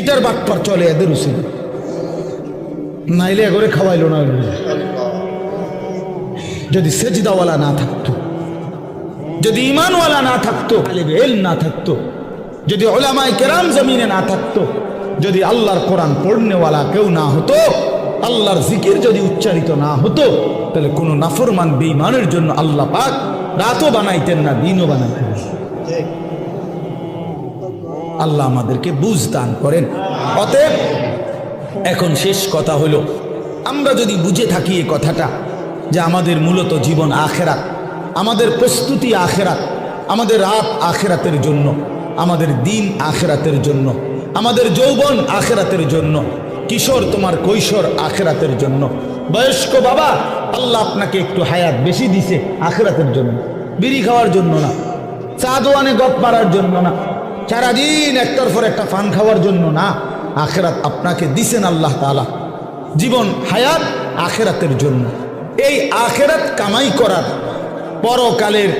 Cheater বাটপার চলে এদের উচিত, নাইলে এগরে খাওয়াইলো না। যদি সেজদাওয়ালা না থাকতো, যদি ইমানওয়ালা না থাকতো, আলেম ইলম না থাকতো, যদি উলামায়ে কেরাম জমিনে না থাকতো, যদি আল্লাহর কোরআন পড়নেওয়ালা কেউ না হতো, আল্লাহর জিকির যদি উচ্চারিত না হতো, তাহলে কোনো নাফরমান বেঈমানের জন্য আল্লাহ পাক রাতও বানাইতেন না, দিনও বানাইতেন না। আল্লাহ আমাদেরকে বুঝ দান করেন। অতএব এখন শেষ কথা হলো, আমরা যদি বুঝে থাকি এই কথাটা যে আমাদের মূলত জীবন আখেরাত, আমাদের প্রস্তুতি আখেরাত, আমাদের রাত আখেরাতের জন্য, আমাদের দিন আখেরাতের জন্য, আমাদের যৌবন আখেরাতের জন্য, কিশোর তোমার কৈশোর আখেরাতের জন্য, বয়স্ক বাবা আল্লাহ আপনাকে একটু হায়াত বেশি দিছে আখেরাতের জন্য, বিড়ি খাওয়ার জন্য না, চা দোয়ানে গপ মারার জন্য না, সারাদিন একটার পর একটা পান খাওয়ার জন্য না। আখেরাত আপনাকে দিছেন আল্লাহ তাআলা, জীবন হায়াত আখেরাতের জন্য। এই আখেরাত কামাই করার, পরকালের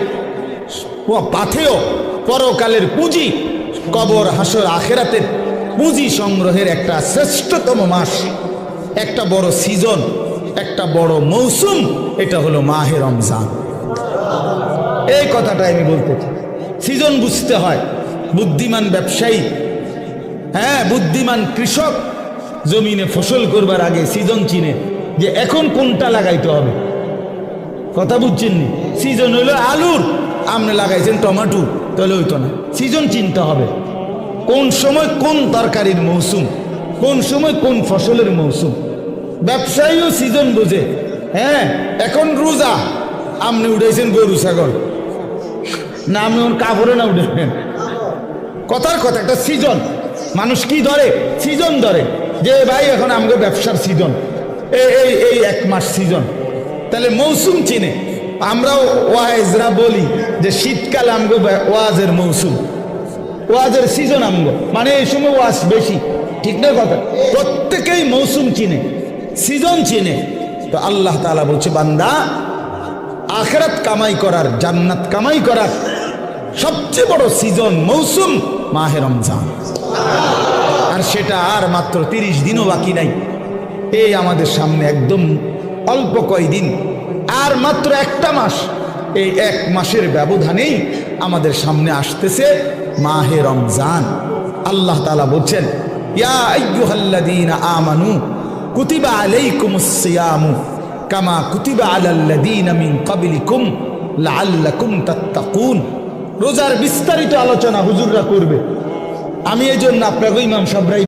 পাথেয়, পরকালের পুঁজি, কবর হাসর আখেরাতের পুঁজি সংগ্রহের একটা শ্রেষ্ঠতম মাস, একটা বড় সিজন, একটা বড় মৌসুম, এটা হলো মাহে রমজান। এই কথাটা আমি বলতে চাই। সিজন বুঝতে হয়। বুদ্ধিমান ব্যবসায়ী, হ্যাঁ বুদ্ধিমান কৃষক জমিনে ফসল করবার আগে সিজন চিনে যে এখন কোনটা লাগাইতে হবে। কথা বুঝছেন নি? সিজন হইলো আলুর, আপনি লাগাইছেন টমেটো, তাহলে হইতো না। সিজন চিনতে হবে, কোন সময় কোন তরকারির মৌসুম, কোন সময় কোন ফসলের মৌসুম। ব্যবসায়ীও সিজন বোঝে। হ্যাঁ এখন রোজা, আপনি উঠেছেন গরু ছাগল, না আপনি ওর কাপড়ে না উঠেছেন। কথার কথা, একটা সিজন। মানুষ কি ধরে? সিজন ধরে, যে ভাই এখন আমাকে ব্যবসার সিজন, এই এক মাস সিজন। তাহলে মৌসুম চিনে। আমরাও ওয়াজরা বলি যে শীতকাল আমগো ওয়াজের মৌসুম, ওয়াজের সিজন আমগো, মানে এই সময় ওয়াজ বেশি। ঠিক না কথা? প্রত্যেকেই মৌসুম চিনে, সিজন চিনে। তো আল্লাহ তাআলা বলছে, বান্দা আখিরাত কামাই করার, জান্নাত কামাই করার সবচেয়ে বড় সিজন, মৌসুম মাহে রমজান। আর সেটা আর মাত্র 30 দিনও বাকি নাই। এই আমাদের সামনে একদম অল্প কয়দিন, আর মাত্র একটা মাস। এই এক মাসের ব্যবধানেই আমাদের সামনে আসতেছে মাহে রমজান। আল্লাহ তাআলা বলছেন, ইয়া আইয়ুহাল্লাযীনা আমানু কুতিবা আলাইকুমুস সিয়ামু কামা কুতিবা আলাল্লাযীনা মিন ক্বাবলিকুম লাআল্লাকুম তাত্তাকুন। রোজার বিস্তারিত আলোচনা হুজুররা করবে। আমি এই জন্য আপনাকে ইমাম সাহেবরা